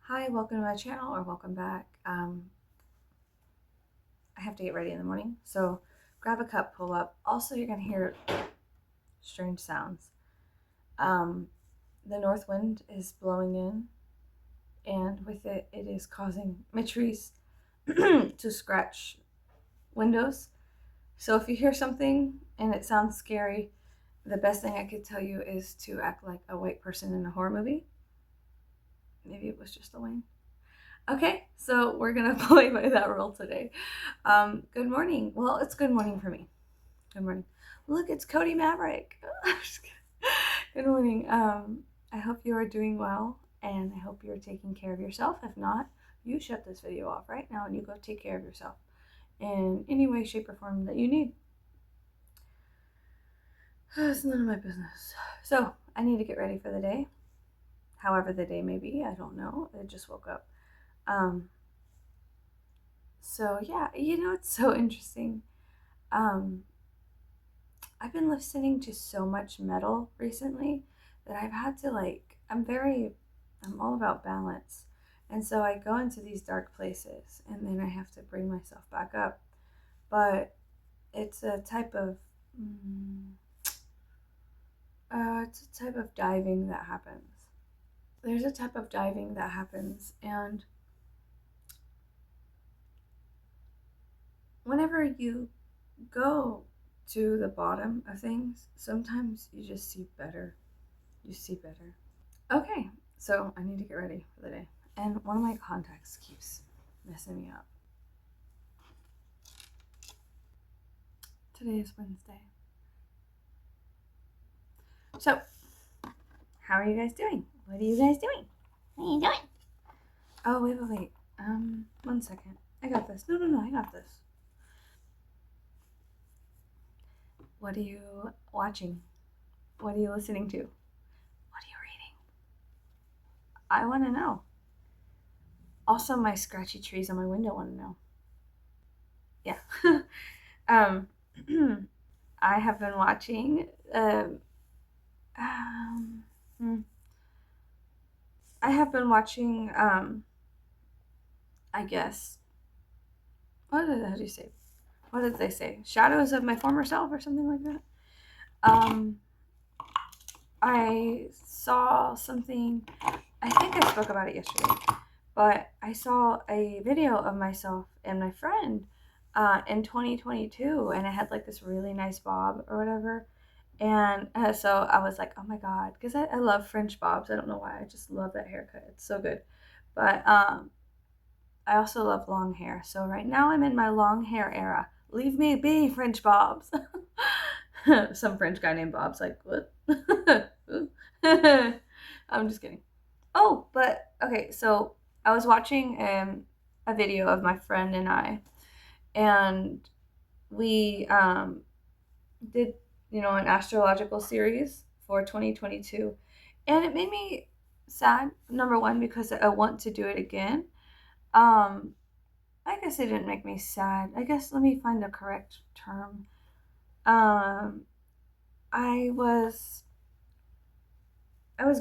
Hi, welcome to my channel, or welcome back. I have to get ready in the morning, so grab a cup, pull up. Also, you're going to hear strange sounds. The north wind is blowing in, and with it, it is causing my trees to scratch windows. So if you hear something and it sounds scary, the best thing I could tell you is to act like a white person in a horror movie. Maybe it was just Elaine. Okay, so we're gonna play by that rule today. Good morning. Well, it's good morning for me. Good morning. Look, it's Cody Maverick. Good morning. I hope you are doing well, and I hope you're taking care of yourself. If not, you shut this video off right now and you go take care of yourself in any way, shape, or form that you need. It's none of my business. So I need to get ready for the day. However the day may be, I don't know. I just woke up. So yeah, it's so interesting. I've been listening to so much metal recently that I've had to I'm all about balance. And so I go into these dark places and then I have to bring myself back up. But it's a type of diving that happens. There's a type of diving that happens, and whenever you go to the bottom of things, sometimes you just see better. You see better. Okay, so I need to get ready for the day. And one of my contacts keeps messing me up. Today is Wednesday. So, how are you guys doing? What are you guys doing? What are you doing? Oh, wait. 1 second. I got this. No, I got this. What are you watching? What are you listening to? What are you reading? I want to know. Also, my scratchy trees on my window want to know. Yeah. I have been watching. I have been watching. I guess. How do you say? What did they say? Shadows of My Former Self, or something like that. I saw something. I think I spoke about it yesterday, but I saw a video of myself and my friend in 2022, and it had like this really nice bob or whatever. And so I was like, oh my God, because I love French bobs. I don't know why. I just love that haircut. It's so good. But I also love long hair. So right now I'm in my long hair era. Leave me be, French bobs. Some French guy named Bob's like, what? I'm just kidding. Oh, but okay, so I was watching a video of my friend and I, and we did, an astrological series for 2022, and it made me sad. Number one, because I want to do it again. I guess it didn't make me sad. I guess let me find the correct term. I was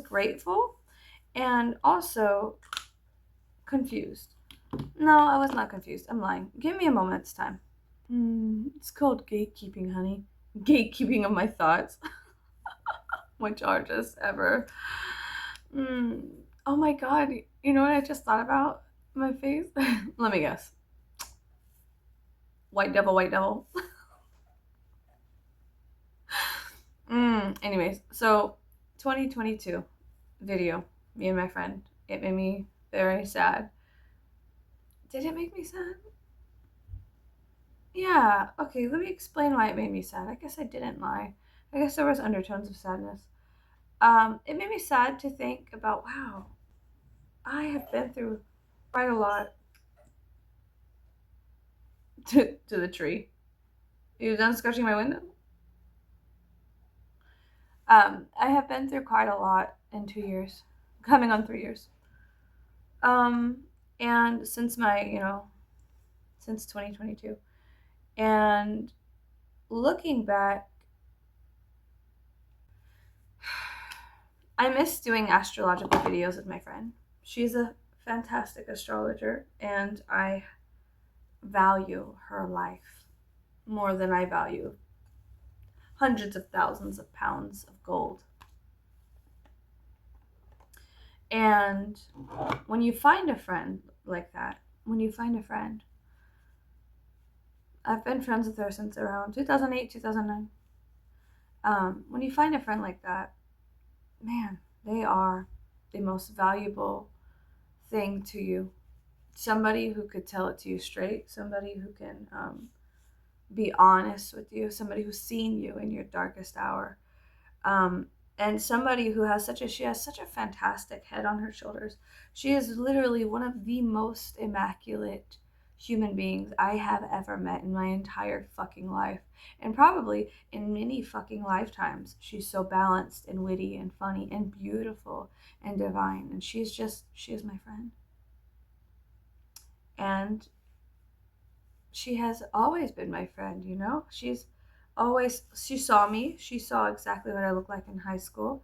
grateful and also confused. No, I was not confused. I'm lying. Give me a moment's time. It's called gatekeeping, honey. Gatekeeping of my thoughts. Which are just ever. Oh my God. You know what I just thought about? My face? Let me guess. White devil, white devil. Anyways, so 2022 video, me and my friend. It made me very sad. Did it make me sad? Yeah, okay, let me explain why it made me sad. I guess I didn't lie. I guess there was undertones of sadness. It made me sad to think about, wow, I have been through quite a lot to the tree. You done scratching my window? I have been through quite a lot in 2 years, coming on 3 years. And since since 2022. And looking back, I miss doing astrological videos with my friend. She's a fantastic astrologer, and I value her life more than I value hundreds of thousands of pounds of gold. And when you find a friend like that, when you find a friend, I've been friends with her since around 2008, 2009. When you find a friend like that, man, they are the most valuable thing to you. Somebody who could tell it to you straight, somebody who can be honest with you, somebody who's seen you in your darkest hour, um, and somebody who has she has such a fantastic head on her shoulders. She is literally one of the most immaculate human beings I have ever met in my entire fucking life, and probably in many fucking lifetimes. She's so balanced and witty and funny and beautiful and divine, and she is my friend. And she has always been my friend, you know? She saw me, she saw exactly what I looked like in high school,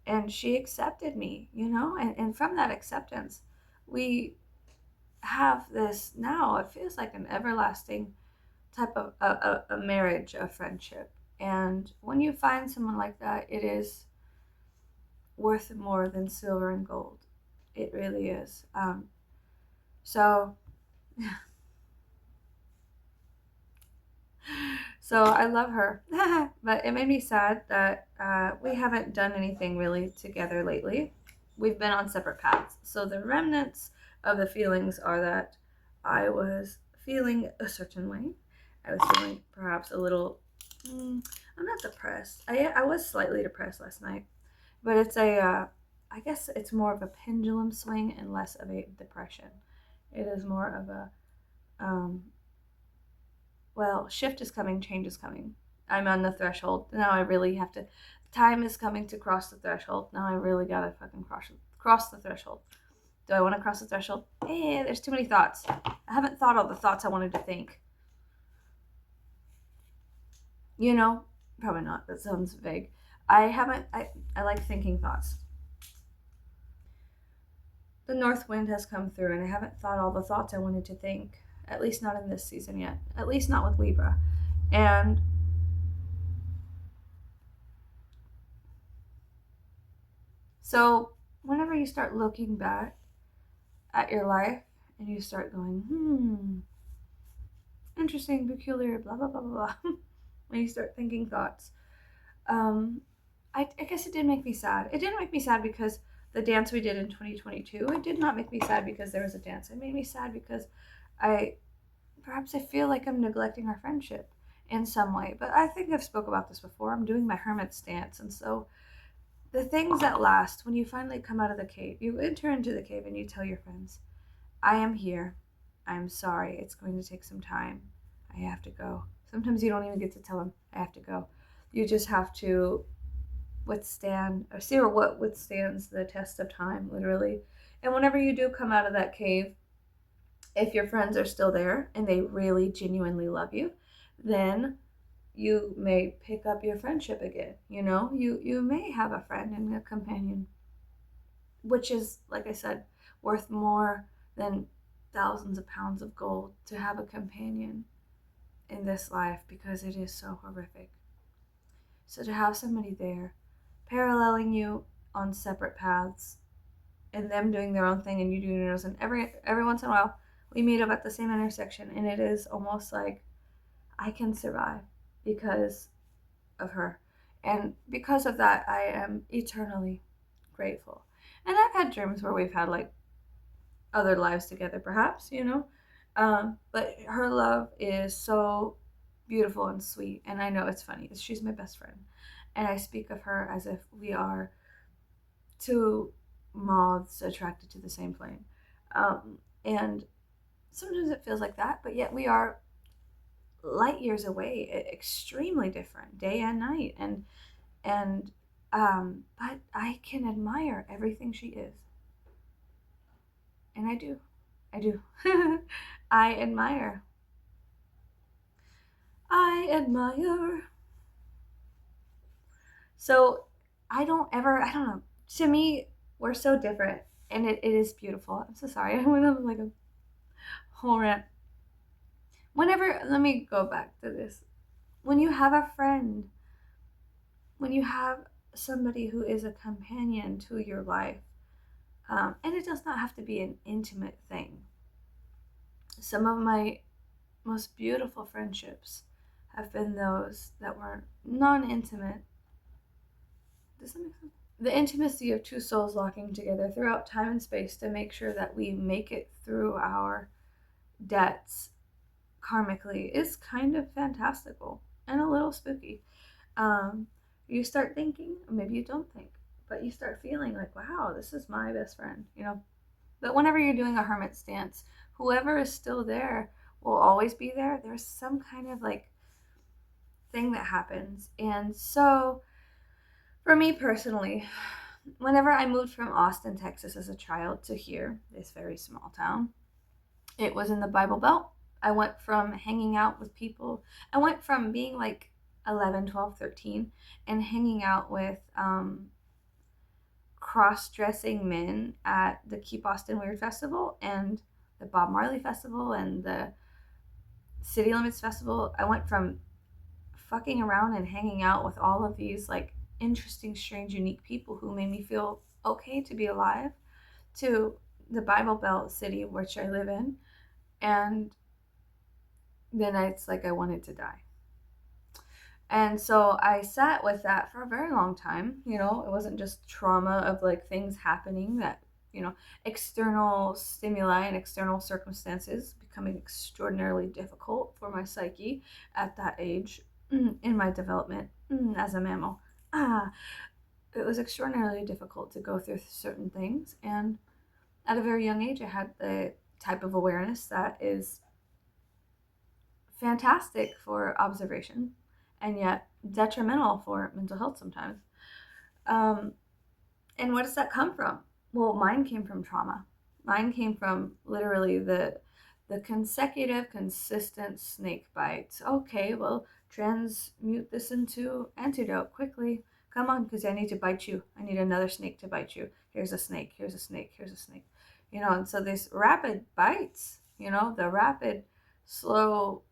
and she accepted me, you know? And from that acceptance, we have this now, it feels like an everlasting type of a marriage of friendship. And when you find someone like that, it is worth more than silver and gold. It really is. So So I love her. But it made me sad that we haven't done anything really together lately. We've been on separate paths. So the remnants of the feelings are that I was feeling a certain way. I was feeling perhaps a little, I'm not depressed. I was slightly depressed last night. But I guess it's more of a pendulum swing and less of a depression. It is more of a, um, well, shift is coming, change is coming. I'm on the threshold. Now I really have to. Time is coming to cross the threshold. Now I really gotta fucking cross the threshold. Do I want to cross the threshold? There's too many thoughts. I haven't thought all the thoughts I wanted to think. You know? Probably not. That sounds vague. I haven't. I like thinking thoughts. The north wind has come through, and I haven't thought all the thoughts I wanted to think. At least not in this season yet. At least not with Libra. And so, whenever you start looking back at your life and you start going, interesting, peculiar, blah, blah, blah, blah, blah, when you start thinking thoughts, um, I guess it did make me sad. It didn't make me sad because the dance we did in 2022, it did not make me sad because there was a dance. It made me sad because perhaps I feel like I'm neglecting our friendship in some way. But I think I've spoke about this before. I'm doing my hermit's dance, and so the things that last, when you finally come out of the cave, you enter into the cave and you tell your friends, I am here. I'm sorry. It's going to take some time. I have to go. Sometimes you don't even get to tell them, I have to go. You just have to withstand, or see what withstands the test of time, literally. And whenever you do come out of that cave, if your friends are still there and they really genuinely love you, then you may pick up your friendship again. You know, you may have a friend and a companion, which is, like I said, worth more than thousands of pounds of gold, to have a companion in this life, because it is so horrific. So to have somebody there paralleling you on separate paths, and them doing their own thing and you doing yours, and every once in a while we meet up at the same intersection, and it is almost like I can survive because of her. And because of that, I am eternally grateful. And I've had dreams where we've had like other lives together, perhaps, you know. But her love is so beautiful and sweet. And I know it's funny. She's my best friend. And I speak of her as if we are two moths attracted to the same flame. And sometimes it feels like that, but yet we are light years away, extremely different, day and night. But I can admire everything she is. And I do. I do. I admire. I admire. So I don't know. To me, we're so different. And it is beautiful. I'm so sorry. I went on like a whole rant. Let me go back to this. When you have a friend, when you have somebody who is a companion to your life, and it does not have to be an intimate thing. Some of my most beautiful friendships have been those that were non-intimate. Does that make sense? The intimacy of two souls locking together throughout time and space to make sure that we make it through our debts karmically is kind of fantastical and a little spooky. You start thinking, or maybe you don't think, but you start feeling like, wow, this is my best friend, But whenever you're doing a hermit stance, whoever is still there will always be there. There's some kind of like thing that happens. And so, for me personally, whenever I moved from Austin, Texas as a child to here, this very small town, it was in the Bible Belt. I went from hanging out with people, I went from being like 11, 12, 13, and hanging out with cross-dressing men at the Keep Austin Weird Festival and the Bob Marley Festival and the City Limits Festival. I went from fucking around and hanging out with all of these like interesting, strange, unique people who made me feel okay to be alive, to the Bible Belt city which I live in, and then it's like I wanted to die. And so I sat with that for a very long time. It wasn't just trauma of like things happening that, external stimuli and external circumstances becoming extraordinarily difficult for my psyche at that age in my development as a mammal. It was extraordinarily difficult to go through certain things. And at a very young age, I had the type of awareness that is fantastic for observation and yet detrimental for mental health sometimes. And what does that come from? Well, mine came from trauma. Mine came from literally the consecutive, consistent snake bites. Okay, well, transmute this into antidote quickly. Come on, because I need to bite you. I need another snake to bite you. Here's a snake, here's a snake, here's a snake. And so these rapid bites, the rapid, slow,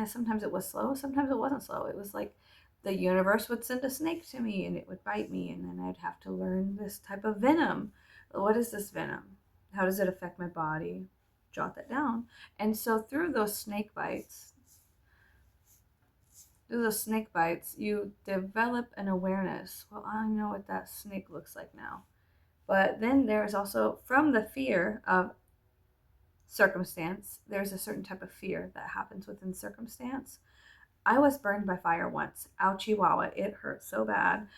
sometimes it was slow, sometimes it wasn't slow. It was like the universe would send a snake to me and it would bite me, and then I'd have to learn this type of venom. What is this venom? How does it affect my body? Jot that down. And so through those snake bites, you develop an awareness. Well, I know what that snake looks like now. But then there's also, from the fear of circumstance, there's a certain type of fear that happens within circumstance. I was burned by fire once. Ouchie wawa, it hurt so bad.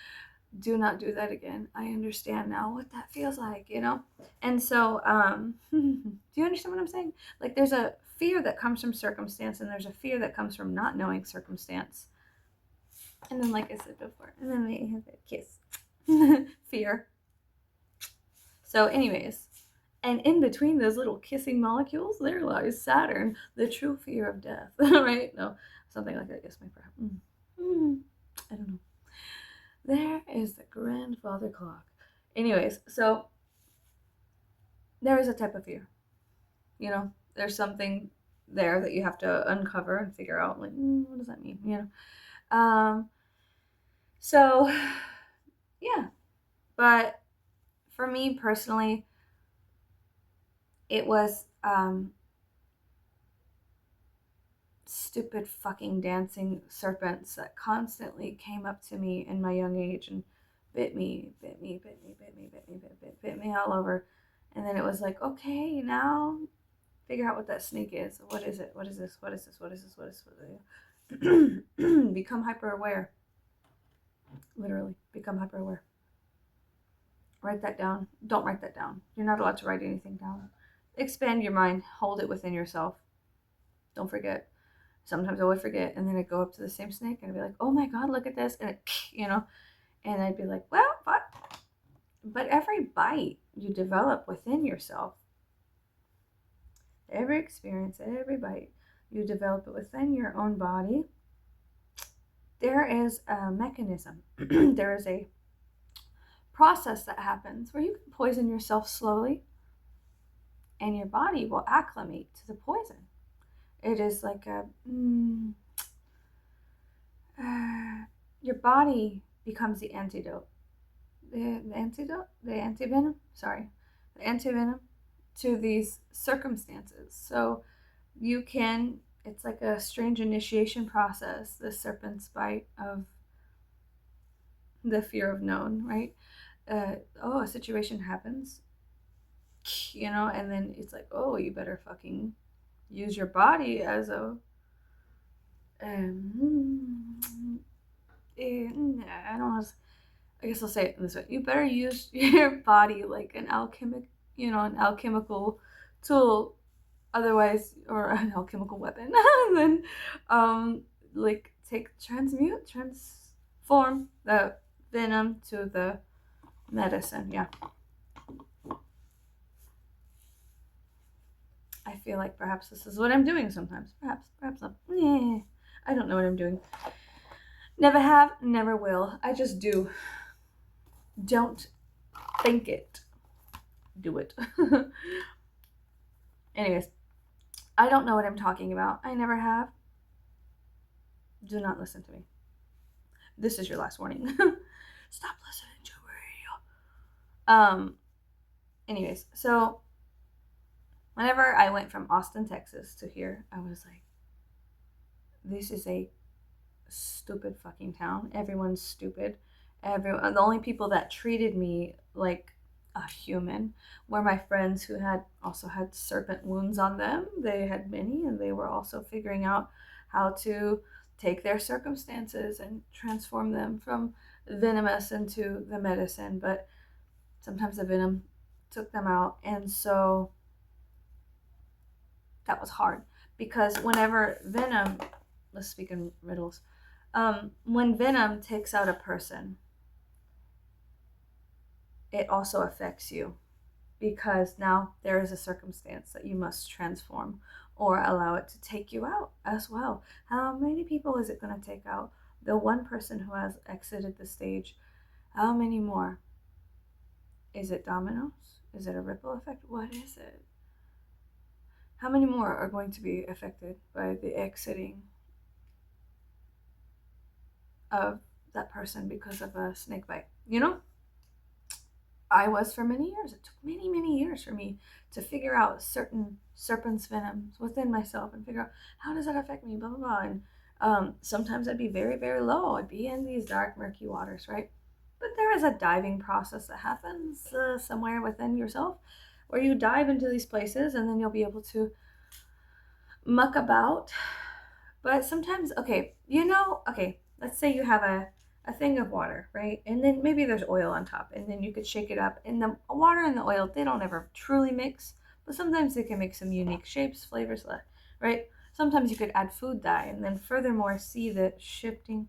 Do not do that again. I understand now what that feels like, And so, do you understand what I'm saying? Like, there's a fear that comes from circumstance, and there's a fear that comes from not knowing circumstance. And then, like I said before, and then they have that kiss. Fear. So, anyways, and in between those little kissing molecules, there lies Saturn, the true fear of death, right? No, something like that. Yes, my prayer. I don't know. There is the grandfather clock. Anyways, so there is a type of fear. There's something there that you have to uncover and figure out, like, what does that mean? So, yeah. But for me personally, it was stupid fucking dancing serpents that constantly came up to me in my young age and bit me all over. And then it was like, okay, now figure out what that snake is. What is it? What is this? What is this? What is this? What is this? Become hyper aware. Literally, become hyper aware. Write that down. Don't write that down. You're not allowed to write anything down. Expand your mind. Hold it within yourself. Don't forget. Sometimes I would forget, and then I'd go up to the same snake and I'd be like, oh my God, look at this. And it, and I'd be like, well, but every bite you develop within yourself, every experience, every bite, you develop it within your own body. There is a mechanism. There is a process that happens where you can poison yourself slowly. and your body will acclimate to the poison. It is like your body becomes the antidote. The antivenom, sorry, the antivenom to these circumstances. So you can, it's like a strange initiation process, the serpent's bite of the fear of known, right? A situation happens, and then it's like, oh, you better fucking use your body as a I don't know. I guess I'll say it in this way. You better use your body like an alchemical tool, otherwise, or an alchemical weapon. Then, like transform the venom to the medicine. Yeah. I feel like perhaps this is what I'm doing sometimes. Perhaps not. I don't know what I'm doing. Never have, never will. I just do. Don't think it. Do it. Anyways, I don't know what I'm talking about. I never have. Do not listen to me. This is your last warning. Stop listening to me. Anyways, so whenever I went from Austin, Texas to here, I was like, this is a stupid fucking town. Everyone's stupid. The only people that treated me like a human were my friends who had also had serpent wounds on them. They had many, and they were also figuring out how to take their circumstances and transform them from venomous into the medicine. But sometimes the venom took them out, and so that was hard, because whenever venom, let's speak in riddles, when venom takes out a person, it also affects you, because now there is a circumstance that you must transform or allow it to take you out as well. How many people is it going to take out? The one person who has exited the stage, how many more? Is it dominoes? Is it a ripple effect? What is it? How many more are going to be affected by the exiting of that person because of a snake bite? I was for many years. It took many, many years for me to figure out certain serpent's venoms within myself and figure out how does that affect me, blah, blah, blah. And sometimes I'd be very, very low. I'd be in these dark, murky waters, right? But there is a diving process that happens somewhere within yourself where you dive into these places, and then you'll be able to muck about. But sometimes, okay, let's say you have a thing of water, right? And then maybe there's oil on top, and then you could shake it up. And the water and the oil, they don't ever truly mix, but sometimes they can make some unique shapes, flavors, right? Sometimes you could add food dye, and then furthermore see the shifting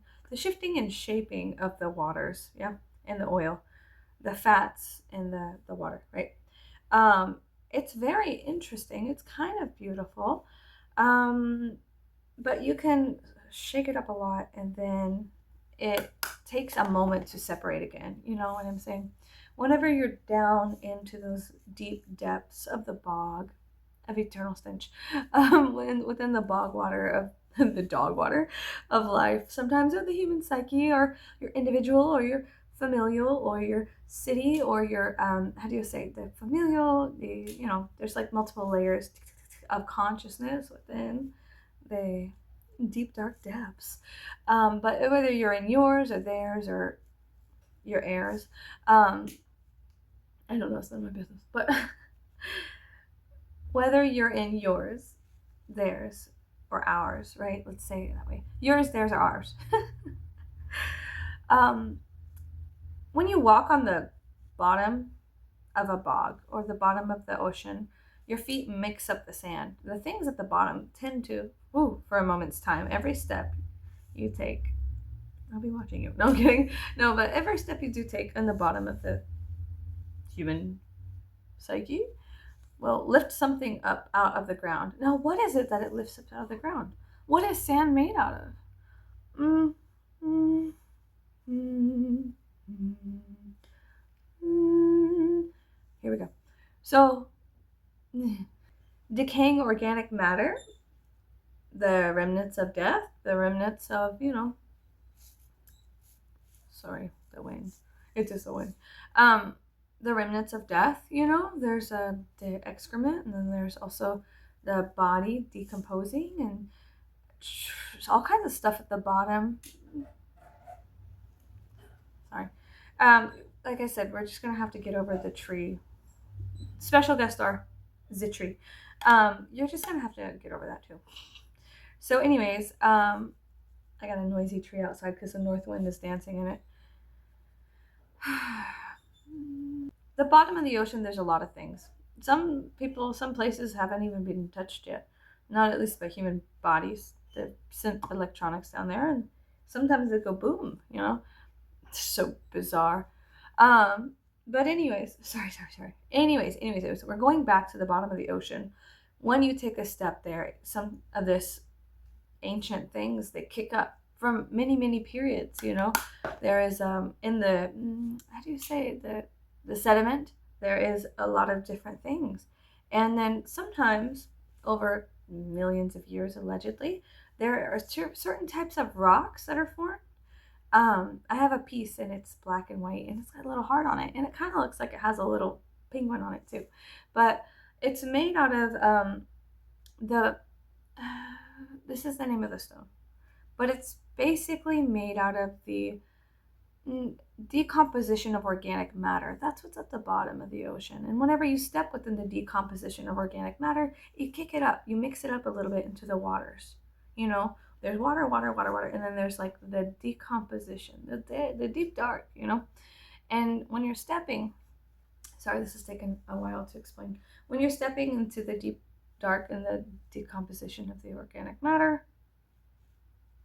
and shaping of the waters, yeah, and the oil, the fats in the water, right? It's very interesting. It's kind of beautiful. But you can shake it up a lot, and then it takes a moment to separate again. You know what I'm saying? Whenever you're down into those deep depths of the bog of eternal stench, within the bog water of the dog water of life, sometimes of the human psyche, or your individual, or your familial, or your city, or your how do you say, the familial, there's like multiple layers of consciousness within the deep dark depths, but whether you're in yours or theirs or your heirs, I don't know, it's none of my business, but whether you're in yours, theirs, or ours, right? Let's say it that way. Yours, theirs, or ours. When you walk on the bottom of a bog or the bottom of the ocean, your feet mix up the sand. The things at the bottom tend to, for a moment's time, every step you take, I'll be watching you. No, I'm kidding. No, but every step you do take on the bottom of the human psyche will lift something up out of the ground. Now, what is it that it lifts up out of the ground? What is sand made out of? Here we go. So decaying organic matter, the remnants of death, the remnants of, sorry, the wind. It's just the wind. Um, the remnants of death, there's the excrement, and then there's also the body decomposing, and there's all kinds of stuff at the bottom. Sorry. Like I said, we're just gonna have to get over the tree. Special guest star, the tree. You're just gonna have to get over that too. So, anyways, I got a noisy tree outside because the north wind is dancing in it. The bottom of the ocean, there's a lot of things. Some people, some places haven't even been touched yet. Not at least by human bodies. They've sent electronics down there, and sometimes they go boom, It's so bizarre. But anyways, sorry. Anyways, we're going back to the bottom of the ocean. When you take a step there, some of this ancient things they kick up from many periods. There is in the how do you say the sediment. There is a lot of different things, and then sometimes over millions of years, allegedly, there are certain types of rocks that are formed. I have a piece and it's black and white and it's got a little heart on it, and it kind of looks like it has a little penguin on it too, but it's made out of the this is the name of the stone, but it's basically made out of the decomposition of organic matter. That's what's at the bottom of the ocean. And whenever you step within the decomposition of organic matter, you kick it up, you mix it up a little bit into the waters. There's water, and then there's like the decomposition, the deep dark, And when you're stepping, sorry, this is taking a while to explain. When you're stepping into the deep dark and the decomposition of the organic matter,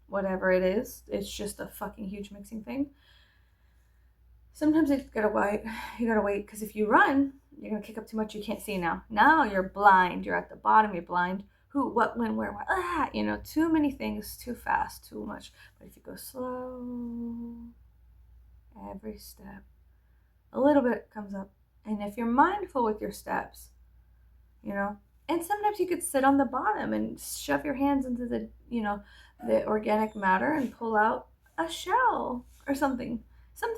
whatever it is, it's just a fucking huge mixing thing. Sometimes you gotta wait, because if you run, you're gonna kick up too much. You can't see now. Now you're blind. You're at the bottom. You're blind. Who, what, when, where, what? Too many things, too fast, too much. But if you go slow, every step, a little bit comes up. And if you're mindful with your steps, and sometimes you could sit on the bottom and shove your hands into the organic matter and pull out a shell or something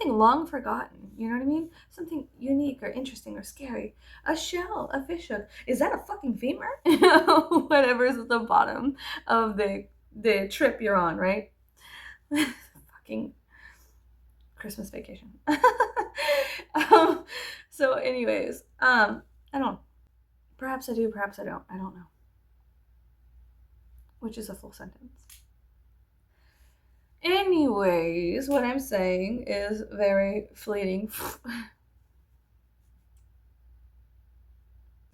long forgotten, you know what I mean? Something unique or interesting or scary. A shell, a fish hook. Is that a fucking femur? Whatever's at the bottom of the trip you're on, right? Fucking Christmas vacation. So anyways, I don't. Perhaps I do, perhaps I don't. I don't know. Which is a full sentence. Anyways, what I'm saying is very fleeting.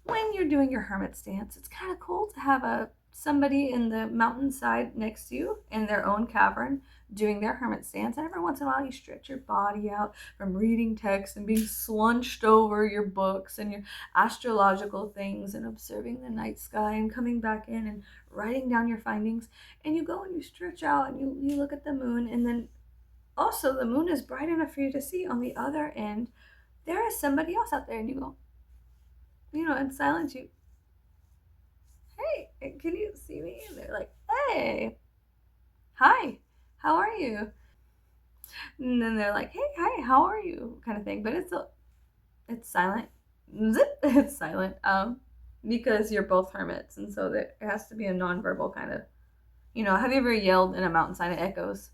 When you're doing your hermit stance, it's kind of cool to have somebody in the mountainside next to you in their own cavern doing their hermit stance. And every once in a while you stretch your body out from reading text and being slunched over your books and your astrological things and observing the night sky and coming back in and writing down your findings. And you go and you stretch out and you look at the moon, and then also the moon is bright enough for you to see on the other end there is somebody else out there, and you go, in silence, you, hey, can you see me? And they're like, hey, hi, how are you? And then they're like, hey, hi, how are you? Kind of thing. But it's silent. Zip, it's silent. Because you're both hermits, and so there has to be a nonverbal kind of, have you ever yelled in a mountainside? It echoes.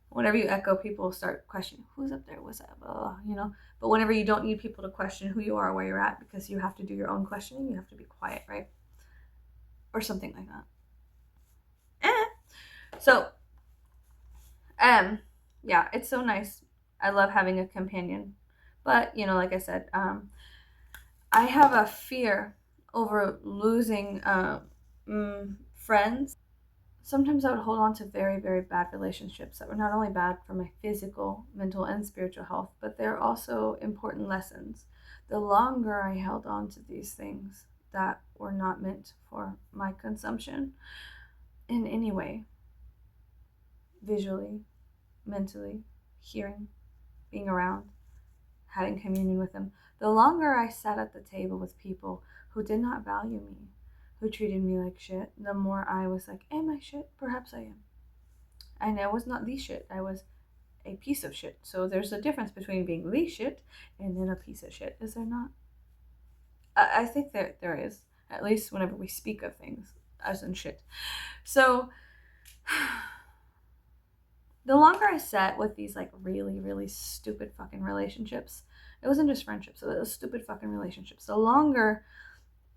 Whenever you echo, people start questioning, who's up there? What's that? But whenever you don't need people to question who you are or where you're at, because you have to do your own questioning, you have to be quiet, right? Or something like that. So, yeah, it's so nice. I love having a companion. But, like I said, I have a fear over losing friends. Sometimes I would hold on to very, very bad relationships that were not only bad for my physical, mental, and spiritual health, but they're also important lessons. The longer I held on to these things that were not meant for my consumption in any way, visually, mentally, hearing, being around, having communion with them, the longer I sat at the table with people who did not value me, who treated me like shit, the more I was like, am I shit? Perhaps I am. And I was not the shit. I was a piece of shit. So there's a difference between being the shit and then a piece of shit, is there not? I think there is, at least whenever we speak of things as in shit. So the longer I sat with these like really, really stupid fucking relationships, it wasn't just friendships, it was stupid fucking relationships. The longer,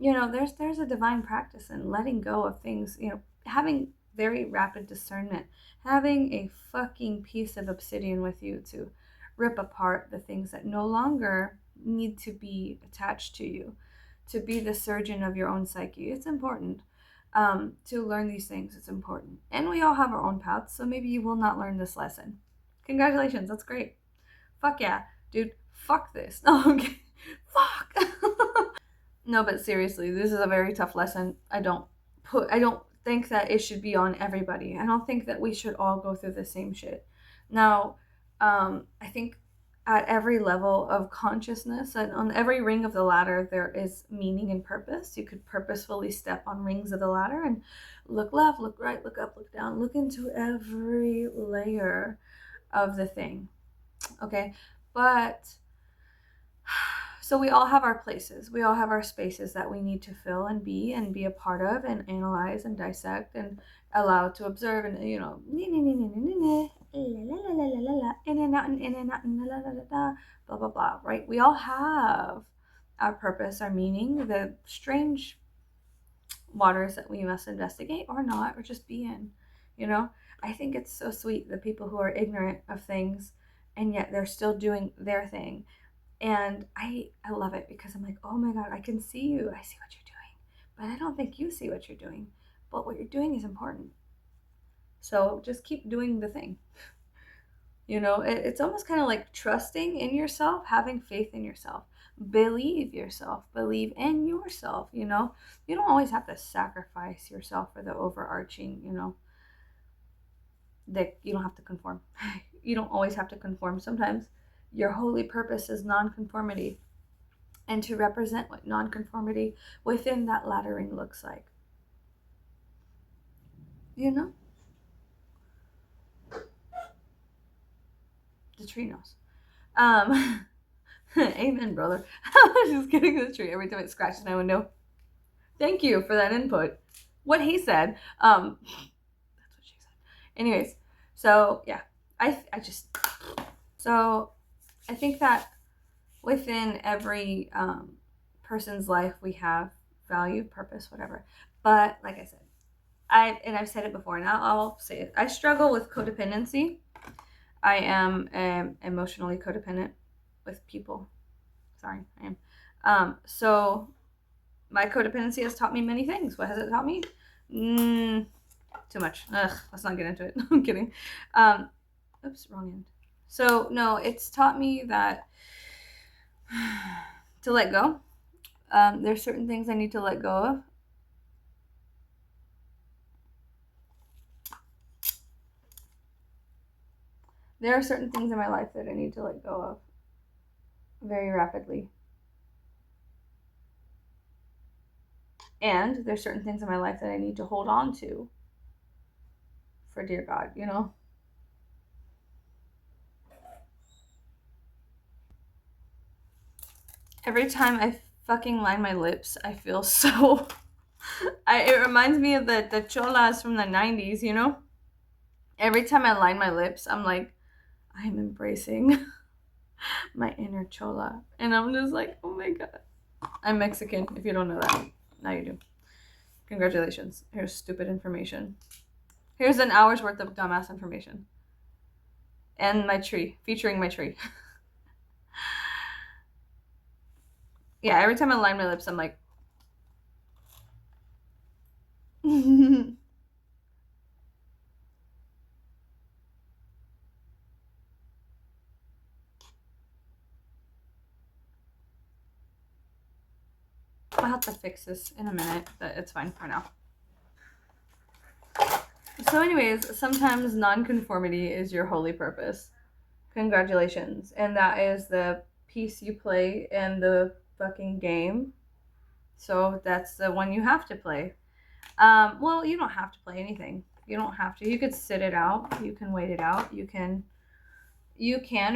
there's a divine practice in letting go of things, having very rapid discernment, having a fucking piece of obsidian with you to rip apart the things that no longer need to be attached to you, to be the surgeon of your own psyche. It's important. To learn these things, it's important. And we all have our own paths, so maybe you will not learn this lesson. Congratulations, that's great. Fuck yeah, dude, fuck this. No, okay. Fuck. No, but seriously, this is a very tough lesson. I don't think that it should be on everybody. I don't think that we should all go through the same shit. Now, I think at every level of consciousness and on every ring of the ladder, there is meaning and purpose. You could purposefully step on rings of the ladder and look left, look right, look up, look down, look into every layer of the thing. Okay? But so we all have our places. We all have our spaces that we need to fill and be a part of and analyze and dissect and allow to observe and, in and out and in and out and blah, blah, blah, right? We all have our purpose, our meaning, the strange waters that we must investigate or not, or just be in, I think it's so sweet, the people who are ignorant of things and yet they're still doing their thing. And I love it because I'm like, oh my God, I can see you. I see what you're doing. But I don't think you see what you're doing. But what you're doing is important. So just keep doing the thing. It's almost kind of like trusting in yourself, having faith in yourself. Believe yourself. Believe in yourself, You don't always have to sacrifice yourself for the overarching, that you don't have to conform. You don't always have to conform. Sometimes your holy purpose is nonconformity, and to represent what nonconformity within that laddering looks like. The tree knows. Amen, brother. I was just getting the tree every time it scratches my window. Thank you for that input. What he said. That's what she said. Anyways, so yeah, I think that within every person's life we have value, purpose, whatever. But like I said, I've said it before, and I'll say it. I struggle with codependency. I am emotionally codependent with people. Sorry, I am. So my codependency has taught me many things. What has it taught me? Too much. Ugh, let's not get into it. I'm kidding. Oops, wrong end. So no, it's taught me that to let go. There's certain things I need to let go of. There are certain things in my life that I need to let go of very rapidly. And there's certain things in my life that I need to hold on to for dear God, Every time I fucking line my lips, I feel so... it reminds me of the cholas from the 90s, Every time I line my lips, I'm like, I'm embracing my inner chola. And I'm just like, oh my God. I'm Mexican, if you don't know that. Now you do. Congratulations. Here's stupid information. Here's an hour's worth of dumbass information. And my tree, featuring my tree. Yeah, every time I line my lips, I'm like... I'll have to fix this in a minute, but it's fine for now. So anyways, sometimes nonconformity is your holy purpose. Congratulations. And that is the piece you play in the fucking game So that's the one you have to play. Well, you don't have to play anything. You don't have to. You could sit it out. You can wait it out. You can or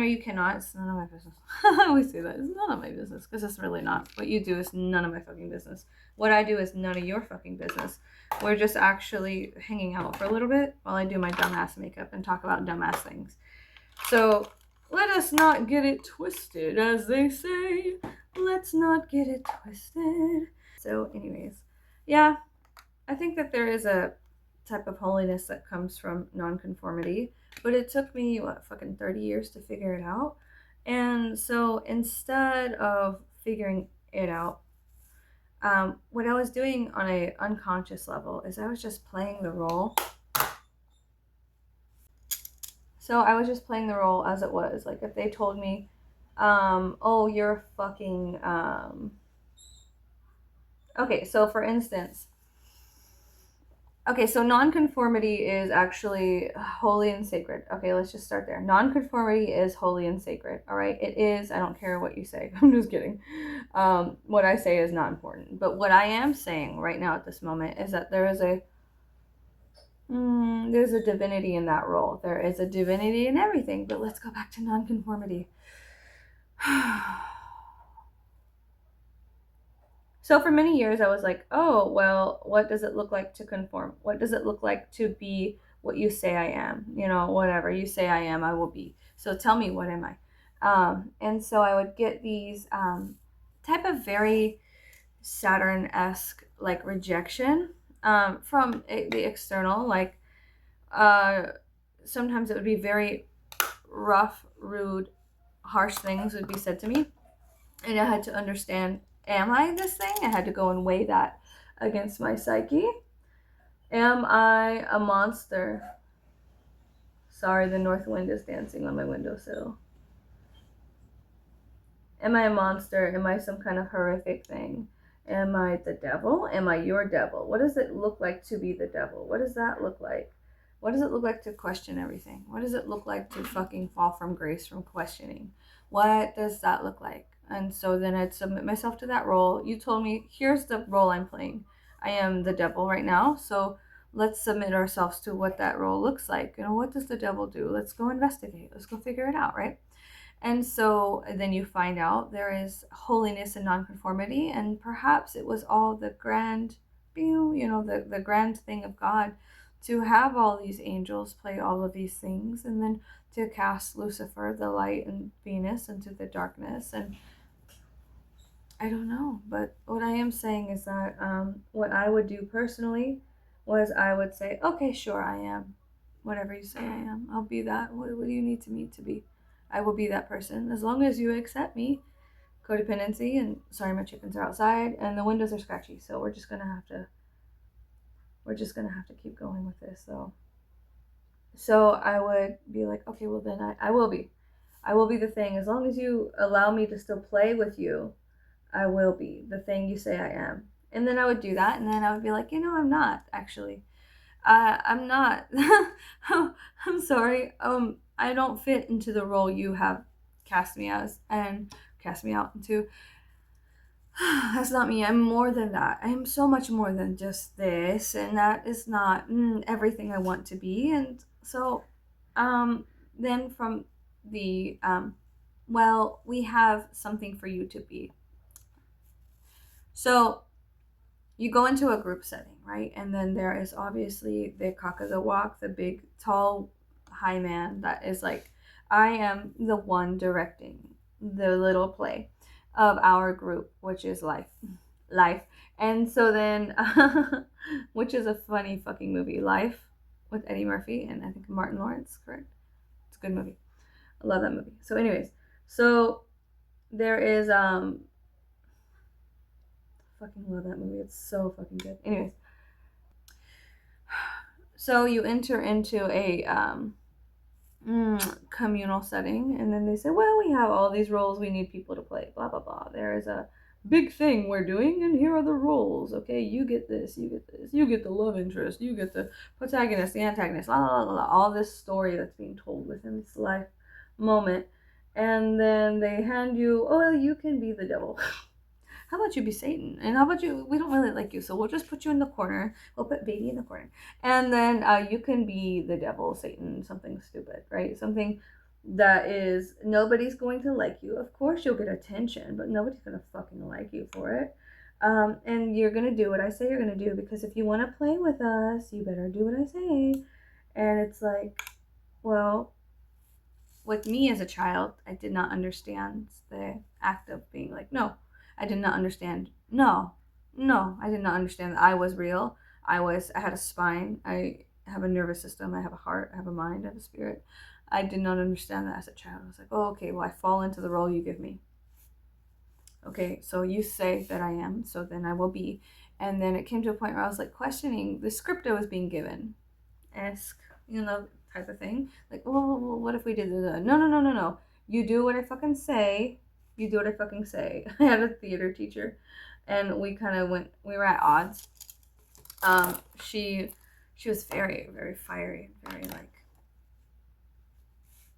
you cannot. It's none of my business. I always say that. It's none of my business because it's really not. What you do is none of my fucking business. What I do is none of your fucking business. We're just actually hanging out for a little bit while I do my dumbass makeup and talk about dumbass things. So let us not get it twisted, as they say. Let's not get it twisted. So, anyways, yeah, I think that there is a type of holiness that comes from nonconformity, but it took me fucking 30 years to figure it out. And so instead of figuring it out, what I was doing on a unconscious level is I was just playing the role. So I was just playing the role as it was. Like if they told me, oh, you're fucking, okay, so for instance, okay, so nonconformity is actually holy and sacred. Okay, let's just start there. Nonconformity is holy and sacred. All right, it is. I don't care what you say. I'm just kidding. What I say is not important. But what I am saying right now at this moment is that there's a divinity in that role. There is a divinity in everything. But let's go back to nonconformity. So for many years, I was like, oh, well, what does it look like to conform? What does it look like to be what you say I am? You know, whatever you say I am, I will be. So tell me, what am I? And so I would get these type of very Saturn-esque like rejection from the external. Like sometimes it would be very rough, rude, harsh things would be said to me. And I had to understand, am I this thing? I had to go and weigh that against my psyche. Am I a monster? Sorry, the north wind is dancing on my windowsill. Am I a monster? Am I some kind of horrific thing? Am I the devil? Am I your devil? What does it look like to be the devil? What does that look like? What does it look like to question everything? What does it look like to fucking fall from grace from questioning? What does that look like? And so then I'd submit myself to that role. You told me, here's the role I'm playing. I am the devil right now. So let's submit ourselves to what that role looks like. You know, what does the devil do? Let's go investigate. Let's go figure it out, right? And so then you find out there is holiness and nonconformity, and perhaps it was all the grand, the grand thing of God to have all these angels play all of these things, and then to cast Lucifer, the light, and Venus into the darkness. And I don't know, but what I am saying is that what I would do personally was I would say, okay, sure, I am. Whatever you say I am, I'll be that. What do you need me to be? I will be that person as long as you accept me. Codependency, and sorry, my chickens are outside and the windows are scratchy, so we're just gonna have to keep going with this. So I would be like, okay, well then I will be the thing. As long as you allow me to still play with you, I will be the thing you say I am. And then I would do that, and then I would be like, I'm not actually. I'm not. I'm sorry. I don't fit into the role you have cast me as and cast me out into. That's not me. I'm more than that. I am so much more than just this, and that is not everything I want to be. And so, then from the well, we have something for you to be. So you go into a group setting, right? And then there is obviously the cock of the walk, the big, tall, high man that is like, I am the one directing the little play of our group, which is life. And so then, which is a funny fucking movie, Life, with Eddie Murphy and I think Martin Lawrence, correct? It's a good movie. I love that movie. So anyways, so there is, fucking love that movie. It's so fucking good. Anyways, so you enter into a communal setting, and then they say, well, we have all these roles we need people to play, blah blah blah. There is a big thing we're doing, and here are the roles. Okay, you get this, you get this, you get the love interest, you get the protagonist, the antagonist, la la la la, all this story that's being told within this life moment. And then they hand you, oh, you can be the devil. how about you be Satan? And how about you, we don't really like you, so we'll just put you in the corner. We'll put baby in the corner. And then you can be the devil, Satan, something stupid, right? Something that is, nobody's going to like you. Of course you'll get attention, but nobody's going to fucking like you for it. And you're going to do what I say you're going to do, because if you want to play with us, you better do what I say. And it's like, well, with me as a child, I did not understand the act of being like, no. I did not understand. No, I did not understand that I was real. I had a spine. I have a nervous system. I have a heart. I have a mind. I have a spirit. I did not understand that as a child. I was like, oh, okay, well, I fall into the role you give me. Okay, so you say that I am, so then I will be. And then it came to a point where I was like questioning the script I was being given. Esque, type of thing. Like, well, what if we did that? No. You do what I fucking say. You do what I fucking say. I had a theater teacher, and we were at odds. She was very, very fiery, very like,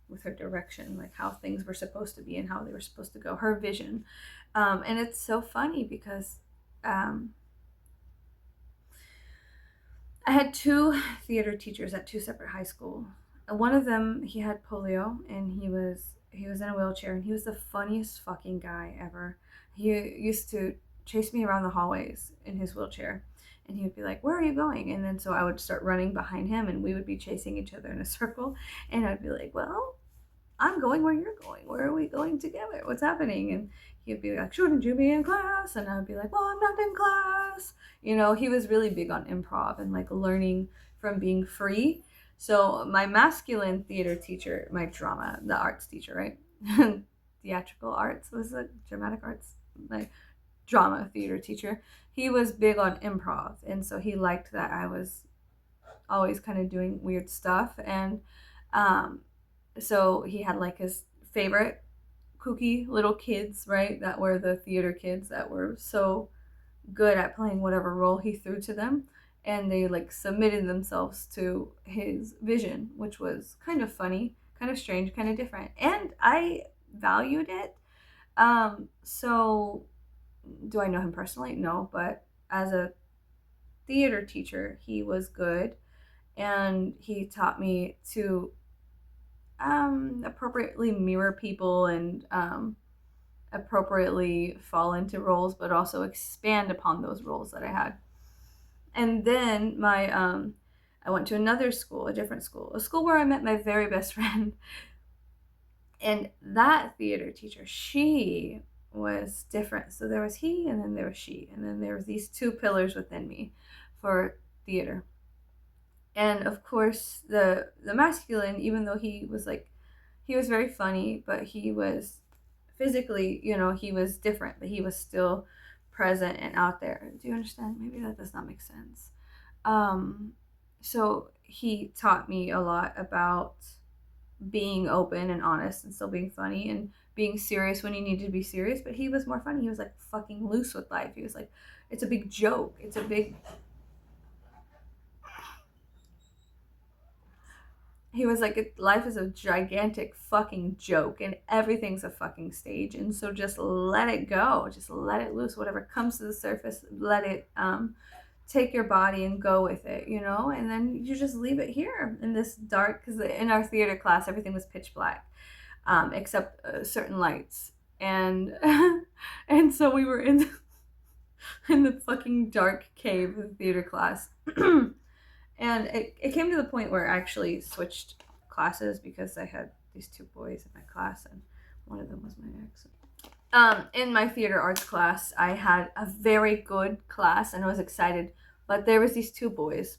with her direction, like how things were supposed to be and how they were supposed to go, her vision. And it's so funny because I had two theater teachers at two separate high schools. One of them, he had polio, and he was in a wheelchair, and he was the funniest fucking guy ever. He used to chase me around the hallways in his wheelchair, and he would be like, "Where are you going?" And then so I would start running behind him, and we would be chasing each other in a circle, and I'd be like, "Well, I'm going where you're going. Where are we going together? What's happening?" And he'd be like, "Shouldn't you be in class?" And I'd be like, "Well, I'm not in class." He was really big on improv and like learning from being free. So my masculine theater teacher, my the arts teacher, right? Theatrical arts was it? Dramatic arts, my drama theater teacher. He was big on improv. And so he liked that I was always kind of doing weird stuff. And so he had like his favorite kooky little kids, right? That were the theater kids that were so good at playing whatever role he threw to them. And they like submitted themselves to his vision, which was kind of funny, kind of strange, kind of different. And I valued it. So do I know him personally? No, but as a theater teacher, he was good. And he taught me to appropriately mirror people and appropriately fall into roles, but also expand upon those roles that I had. And then I went to another school, a different school, a school where I met my very best friend. And that theater teacher, she was different. So there was he, and then there was she, and then there was these two pillars within me for theater. And of course, the masculine, even though he was very funny, but he was physically, he was different, but he was still present and out there. Do you understand? Maybe that does not make sense. So he taught me a lot about being open and honest and still being funny and being serious when you needed to be serious. But he was more funny. He was like fucking loose with life. He was like, it's a big joke. He was like, life is a gigantic fucking joke and everything's a fucking stage. And so just let it go. Just let it loose. Whatever comes to the surface, let it take your body and go with it, And then you just leave it here in this dark, because in our theater class, everything was pitch black, except certain lights. And and so we were in the fucking dark cave of the theater class. And it came to the point where I actually switched classes because I had these two boys in my class, and one of them was my ex. In my theater arts class, I had a very good class, and I was excited. But there was these two boys,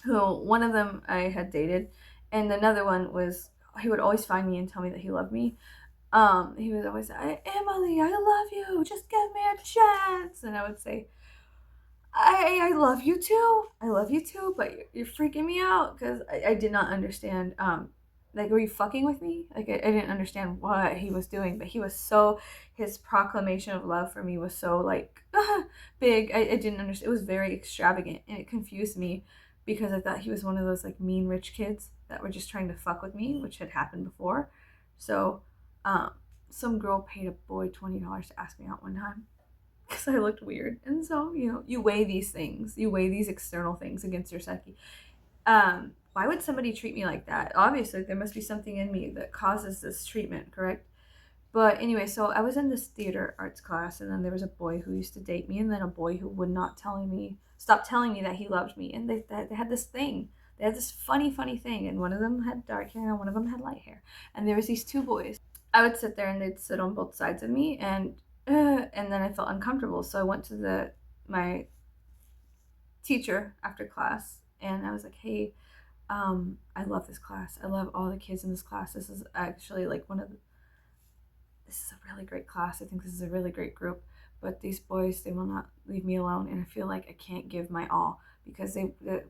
who one of them I had dated, and another one was, he would always find me and tell me that he loved me. He would always say, "Emily, I love you. Just give me a chance." And I would say, I love you too. I love you too, but you're freaking me out, because I did not understand. Like, were you fucking with me? Like, I didn't understand what he was doing, but his proclamation of love for me was so like big. I didn't understand. It was very extravagant, and it confused me because I thought he was one of those like mean rich kids that were just trying to fuck with me, which had happened before. So, some girl paid a boy $20 to ask me out one time. because I looked weird. And so, you weigh these things, you weigh these external things against your psyche. Why would somebody treat me like that? Obviously, there must be something in me that causes this treatment, correct? But anyway, so I was in this theater arts class, and then there was a boy who used to date me, and then a boy who would not stop telling me that he loved me. And they had this thing. They had this funny thing, and one of them had dark hair, and one of them had light hair. And there was these two boys. I would sit there, and they'd sit on both sides of me, and then I felt uncomfortable. So I went to my teacher after class, and I was like, "Hey, I love this class. I love all the kids in this class. This is actually like this is a really great class. I think this is a really great group. But these boys, they will not leave me alone, and I feel like I can't give my all because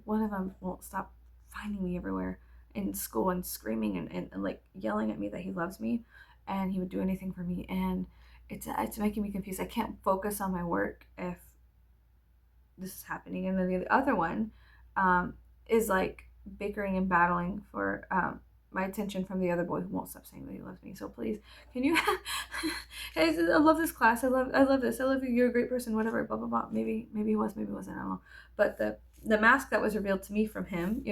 one of them won't stop finding me everywhere in school and screaming and like yelling at me that he loves me, and he would do anything for me, and it's making me confused. I can't focus on my work if this is happening. And then the other one is like bickering and battling for my attention from the other boy who won't stop saying that he loves me. So please, can you? I love this class. I love this. I love you. You're a great person. Whatever. Blah blah blah. Maybe he was. Maybe he wasn't. I don't know. But the mask that was revealed to me from him,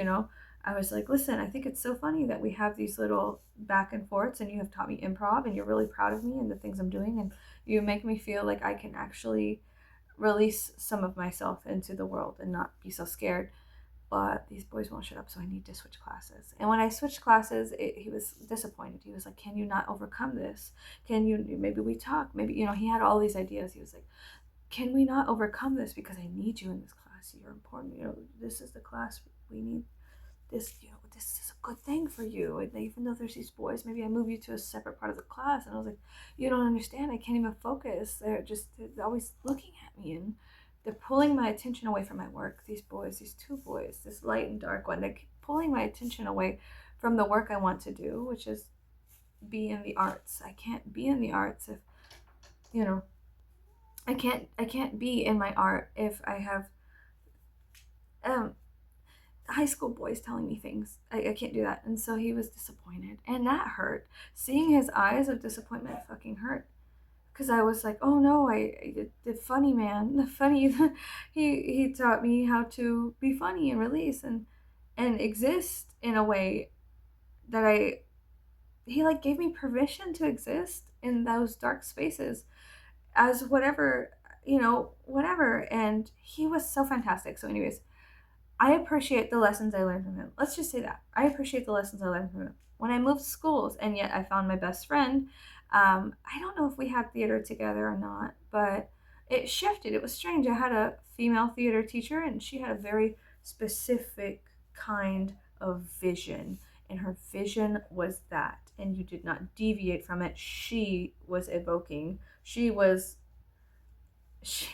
I was like, listen, I think it's so funny that we have these little back and forths, and you have taught me improv, and you're really proud of me and the things I'm doing, and you make me feel like I can actually release some of myself into the world and not be so scared. But these boys won't shut up, so I need to switch classes. And when I switched classes, he was disappointed. He was like, can you not overcome this? Can you, maybe we talk? Maybe, he had all these ideas. He was like, can we not overcome this? Because I need you in this class. You're important. This is the class we need. This is a good thing for you. And even though there's these boys, maybe I move you to a separate part of the class. And I was like, you don't understand. I can't even focus. They're always looking at me, and they're pulling my attention away from my work. These boys, these two boys, this light and dark one, they're pulling my attention away from the work I want to do, which is be in the arts. I can't be in the arts if, I can't be in my art if I have high school boys telling me things. I can't do that. And so he was disappointed, and that hurt. Seeing his eyes of disappointment fucking hurt, because I was like, oh no, the funny man, the funny, he taught me how to be funny and release and exist in a way that he like gave me permission to exist in those dark spaces as whatever, whatever. And he was so fantastic. So anyways, I appreciate the lessons I learned from him. Let's just say that. I appreciate the lessons I learned from him. When I moved schools, and yet I found my best friend, I don't know if we had theater together or not, but it shifted. It was strange. I had a female theater teacher, and she had a very specific kind of vision, and her vision was that, and you did not deviate from it. She was evoking. She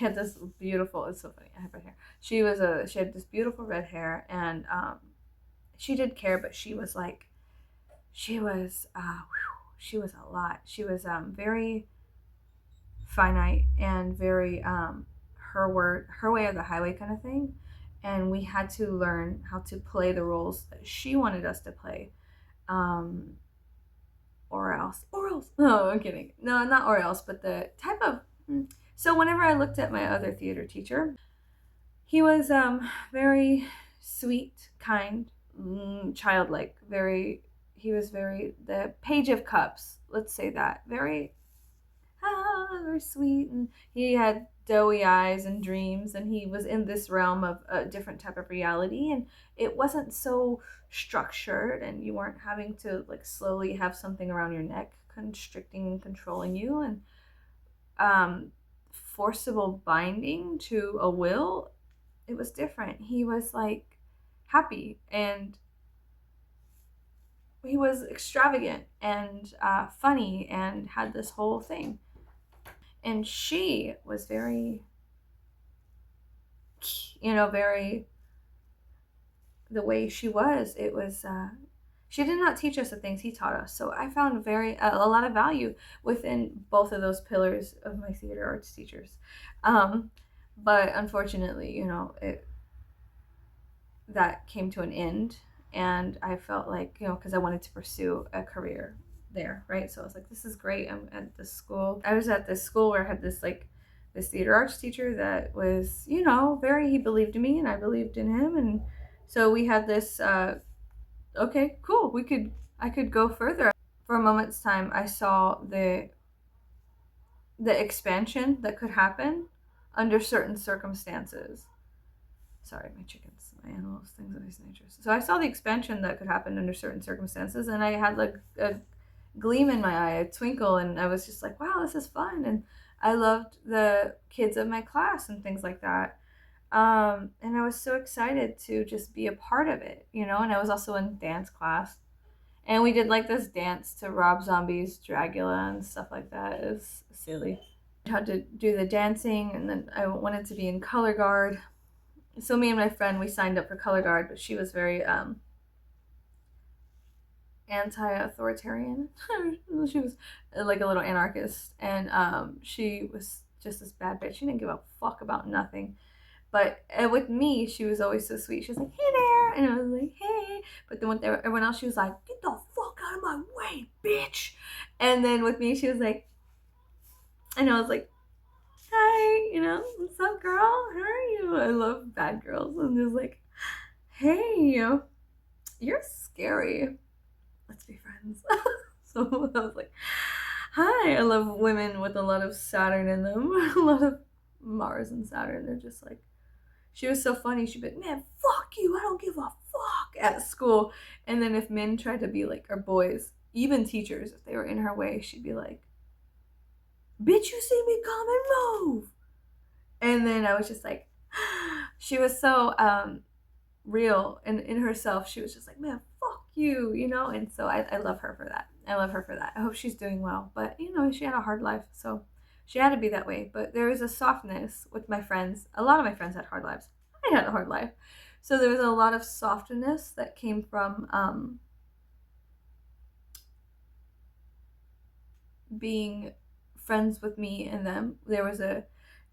had this beautiful, it's so funny, I have red hair. She had this beautiful red hair, and she did care, but she was she was a lot. She was very finite and very her way of the highway kind of thing. And we had to learn how to play the roles that she wanted us to play. Or else. No, I'm kidding. No, not or else, but the type of. So whenever I looked at my other theater teacher, he was very sweet, kind, childlike. He was very the Page of Cups. Let's say that very sweet, and he had doughy eyes and dreams, and he was in this realm of a different type of reality, and it wasn't so structured, and you weren't having to like slowly have something around your neck constricting and controlling you, and forcible binding to a will. It was different. He was like happy, and he was extravagant and funny, and had this whole thing. And she was very, very, the way she was, it was, she did not teach us the things he taught us. So I found a lot of value within both of those pillars of my theater arts teachers. But unfortunately, that came to an end, and I felt like, because I wanted to pursue a career there, right? So I was like, this is great. I'm at this school. I was at this school where I had this like this theater arts teacher that was, he believed in me and I believed in him. And so we had this, okay, cool, I could go further. For a moment's time, I saw the expansion that could happen under certain circumstances. Sorry, my chickens, my animals, things of these natures. So I saw the expansion that could happen under certain circumstances, and I had like a gleam in my eye, a twinkle, and I was just like, wow, this is fun. And I loved the kids of my class and things like that. And I was so excited to just be a part of it, and I was also in dance class. And we did like this dance to Rob Zombie's Dracula and stuff like that. It was silly. I had to do the dancing, and then I wanted to be in color guard. So me and my friend, we signed up for color guard, but she was very anti-authoritarian. She was like a little anarchist, and she was just this bad bitch. She didn't give a fuck about nothing. But with me, she was always so sweet. She was like, hey there. And I was like, hey. But then with everyone else, she was like, get the fuck out of my way, bitch. And then with me, she was like, and I was like, hi, what's up, girl? How are you? I love bad girls. And just like, hey, you're scary. Let's be friends. So I was like, hi. I love women with a lot of Saturn in them. A lot of Mars and Saturn. They're just like, she was so funny. She'd be like, man, fuck you. I don't give a fuck at school. And then if men tried to be like, or boys, even teachers, if they were in her way, she'd be like, bitch, you see me come and move. And then I was just like, she was so real and in herself. She was just like, man, fuck you, And so I love her for that. I love her for that. I hope she's doing well. But, she had a hard life. So she had to be that way. But there was a softness with my friends. A lot of my friends had hard lives. I had a hard life. So there was a lot of softness that came from being friends with me and them. There was a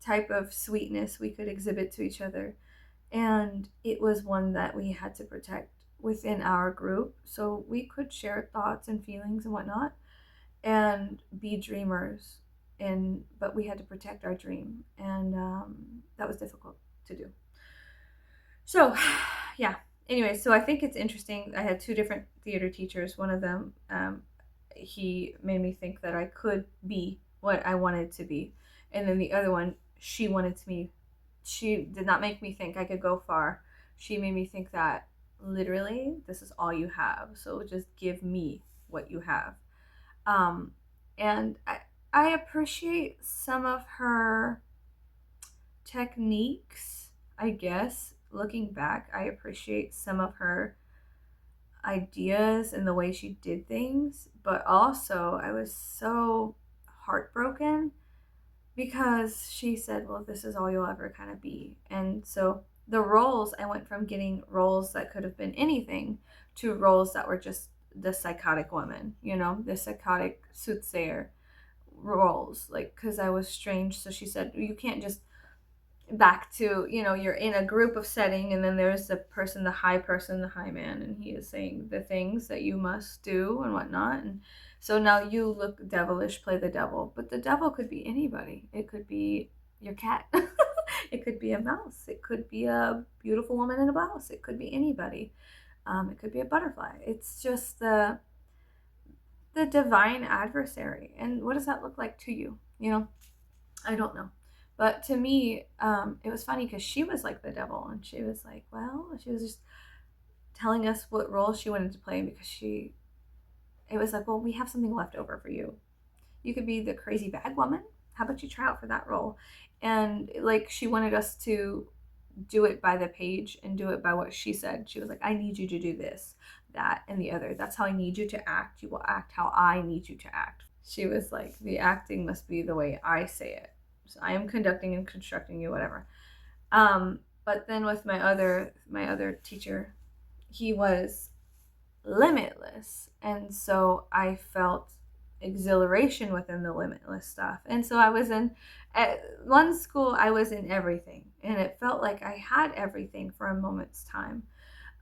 type of sweetness we could exhibit to each other. And it was one that we had to protect within our group. So we could share thoughts and feelings and whatnot and be dreamers. But we had to protect our dream. And that was difficult to do. So, yeah. Anyway, so I think it's interesting. I had two different theater teachers. One of them, he made me think that I could be what I wanted to be. And then the other one, she did not make me think I could go far. She made me think that literally this is all you have. So just give me what you have. And I appreciate some of her techniques, I guess. Looking back, I appreciate some of her ideas and the way she did things, but also I was so heartbroken because she said, well, this is all you'll ever kind of be. And so the roles, I went from getting roles that could have been anything to roles that were just the psychotic woman, the psychotic soothsayer roles, like, because I was strange. So she said, you can't just back to, you're in a group of setting and then there's the high man, and he is saying the things that you must do and whatnot. And so now you look devilish, play the devil, but the devil could be anybody. It could be your cat. It could be a mouse. It could be a beautiful woman in a blouse. It could be anybody. It could be a butterfly. It's just the divine adversary. And what does that look like to you? I don't know. But to me, it was funny because she was like the devil, and she was like, she was just telling us what role she wanted to play, because it was like, well, we have something left over for you. You could be the crazy bad woman. How about you try out for that role? And like, she wanted us to do it by the page and do it by what she said. She was like, I need you to do this, that, and the other. That's how I need you to act. You will act how I need you to act. She was like, the acting must be the way I say it. So I am conducting and constructing you, whatever. But then with my other teacher, he was limitless. And so I felt exhilaration within the limitless stuff. And so at one school, I was in everything. And it felt like I had everything for a moment's time.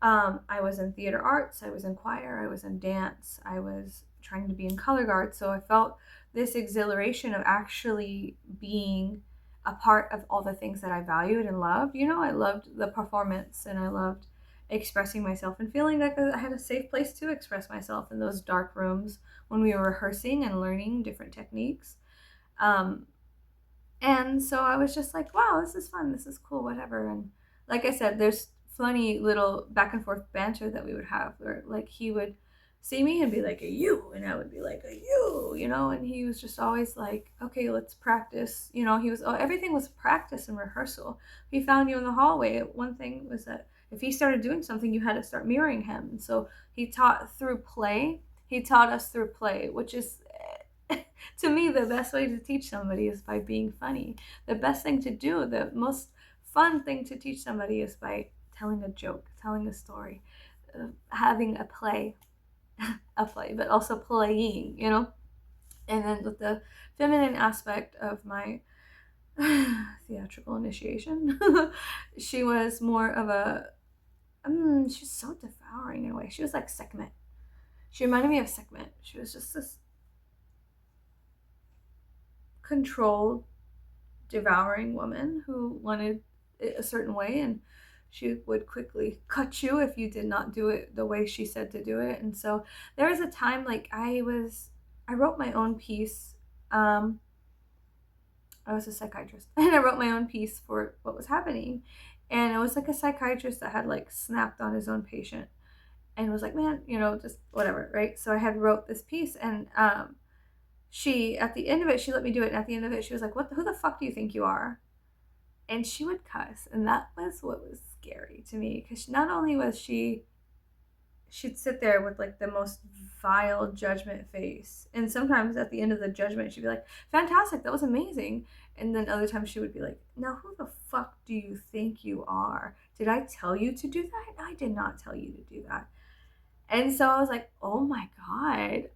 I was in theater arts, I was in choir, I was in dance, I was trying to be in color guard. So I felt this exhilaration of actually being a part of all the things that I valued and loved. I loved the performance, and I loved expressing myself and feeling like I had a safe place to express myself in those dark rooms when we were rehearsing and learning different techniques. Um, and so I was just like, wow, this is fun. This is cool, whatever. And like I said, there's funny little back and forth banter that we would have where like he would see me and be like, a you. And I would be like, a you. And he was just always like, okay, let's practice. Everything was practice and rehearsal. He found you in the hallway. One thing was that if he started doing something, you had to start mirroring him. And so he taught through play. He taught us through play, which is to me, the best way to teach somebody is by being funny. The best thing to do, the most fun thing to teach somebody is by telling a joke, telling a story, having a play, but also playing. And then with the feminine aspect of my theatrical initiation, she was more of she was so devouring in a way. She was like Sekhmet. She reminded me of Sekhmet. She was just this controlled, devouring woman who wanted it a certain way, and she would quickly cut you if you did not do it the way she said to do it. And so there was a time like I wrote my own piece. I was a psychiatrist and I wrote my own piece for what was happening, and it was like a psychiatrist that had like snapped on his own patient and was like, man, just whatever, right? So I had wrote this piece, and she, at the end of it, she let me do it. And at the end of it, she was like, who the fuck do you think you are? And she would cuss. And that was what was scary to me. Because not only was she'd sit there with like the most vile judgment face. And sometimes at the end of the judgment, she'd be like, fantastic, that was amazing. And then other times she would be like, now who the fuck do you think you are? Did I tell you to do that? I did not tell you to do that. And so I was like, oh my God,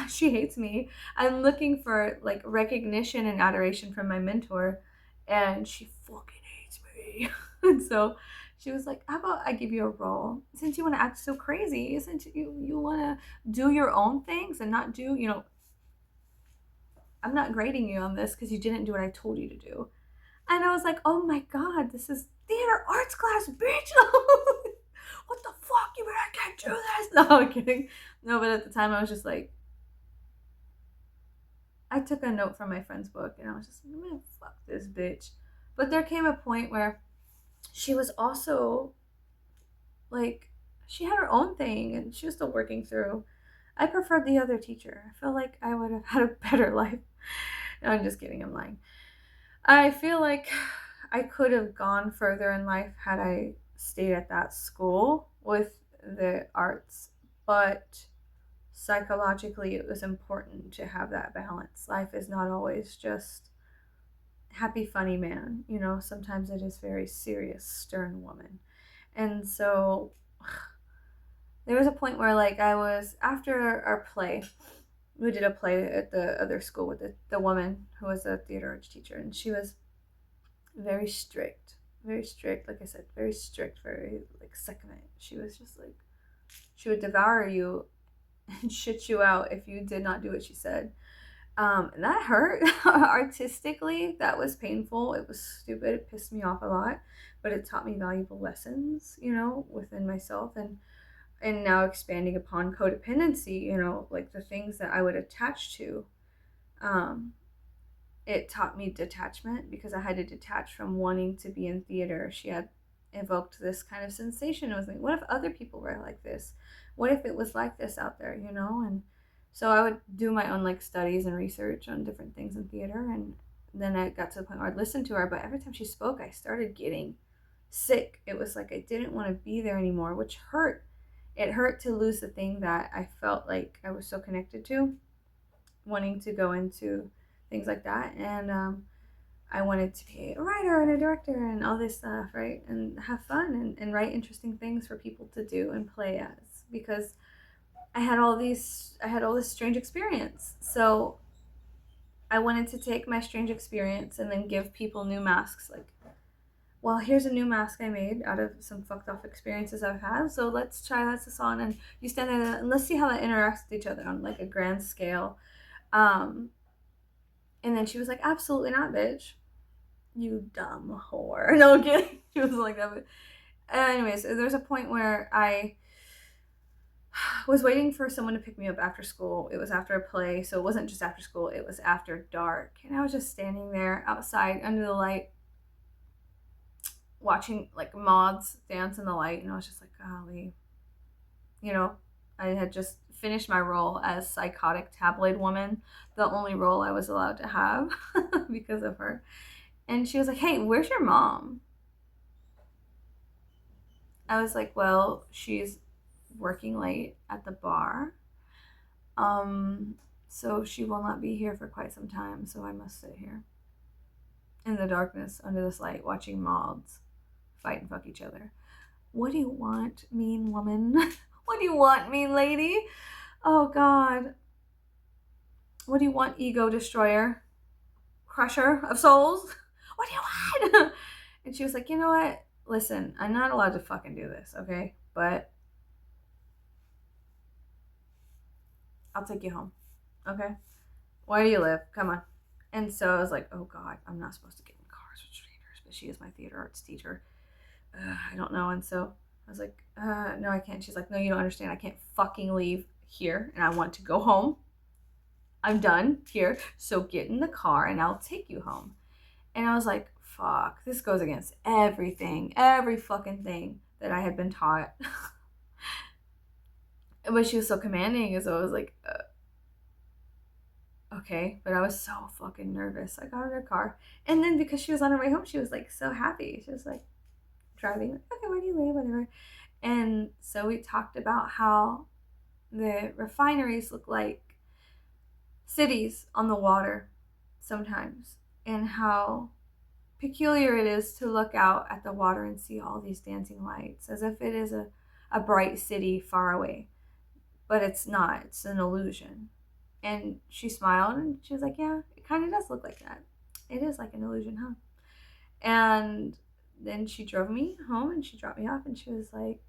she hates me. I'm looking for like recognition and adoration from my mentor, and she fucking hates me. And so she was like, how about I give you a role, since you want to act so crazy, since you want to do your own things and not do, I'm not grading you on this because you didn't do what I told you to do. And I was like, oh my God, this is theater arts class, bitch. What the fuck? You mean I can't do this? No, I'm kidding. No, but at the time I was just like, I took a note from my friend's book and I was just like, man, fuck this bitch. But there came a point where she was also like, she had her own thing and she was still working through. I preferred the other teacher. I feel like I would have had a better life. No, I'm just kidding. I'm lying. I feel like I could have gone further in life had I stayed at that school with the arts, but psychologically it was important to have that balance. Life is not always just happy funny man, sometimes it is very serious, stern woman. And so there was a point where like I was, after our play, we did a play at the other school with the woman who was a theater arts teacher, and she was very strict, like I said, very strict, very like Sekhmet. She was just like, she would devour you and shit you out if you did not do what she said. And that hurt. Artistically, that was painful. It was stupid. It pissed me off a lot, but it taught me valuable lessons, within myself, and now expanding upon codependency, like the things that I would attach to. It taught me detachment because I had to detach from wanting to be in theater. She had evoked this kind of sensation. I was like, what if other people were like this? What if it was like this out there, And so I would do my own like studies and research on different things in theater, and then I got to the point where I'd listen to her, but every time she spoke, I started getting sick. It was like I didn't want to be there anymore, which hurt. It hurt to lose the thing that I felt like I was so connected to, wanting to go into things like that. And I wanted to be a writer and a director and all this stuff, right? And have fun and write interesting things for people to do and play as, because I had all this strange experience. So I wanted to take my strange experience and then give people new masks. Like, well, here's a new mask I made out of some fucked off experiences I've had. So let's try this on, and you stand there and let's see how that interacts with each other on like a grand scale. And then she was like, absolutely not, bitch. You dumb whore. No, I'm kidding. She wasn't like that. But anyways, there's a point where I was waiting for someone to pick me up after school. It was after a play, so it wasn't just after school, it was after dark. And I was just standing there outside under the light watching like moths dance in the light, and I was just like, golly. You know, I had just finished my role as psychotic tabloid woman, the only role I was allowed to have because of her. And she was like, "Hey, where's your mom?" I was like, "Well, she's working late at the bar. Um, so she will not be here for quite some time, so I must sit here in the darkness under this light watching moths fight and fuck each other." What do you want, mean woman? What do you want, mean lady? Oh God. What do you want, ego destroyer? Crusher of souls? What do you want? And she was like, "You know what? Listen, I'm not allowed to fucking do this, okay? But I'll take you home, okay? Where do you live? Come on." And so I was like, oh God, I'm not supposed to get in cars with strangers, but she is my theater arts teacher. I don't know. And so I was like, no, I can't. She's like, no, you don't understand. I can't fucking leave here, and I want to go home. I'm done here, so get in the car and I'll take you home. And I was like, fuck, this goes against everything, every fucking thing that I had been taught. But she was so commanding, so I was like, okay. But I was so fucking nervous. I got in her car, and then because she was on her way home, she was like so happy. She was like driving, like, okay, where do you live, whatever. And so we talked about how the refineries look like cities on the water sometimes, and how peculiar it is to look out at the water and see all these dancing lights as if it is a bright city far away. But it's not, it's an illusion. And she smiled and she was like, yeah, it kind of does look like that. It is like an illusion, huh? And then she drove me home and she dropped me off, and she was like,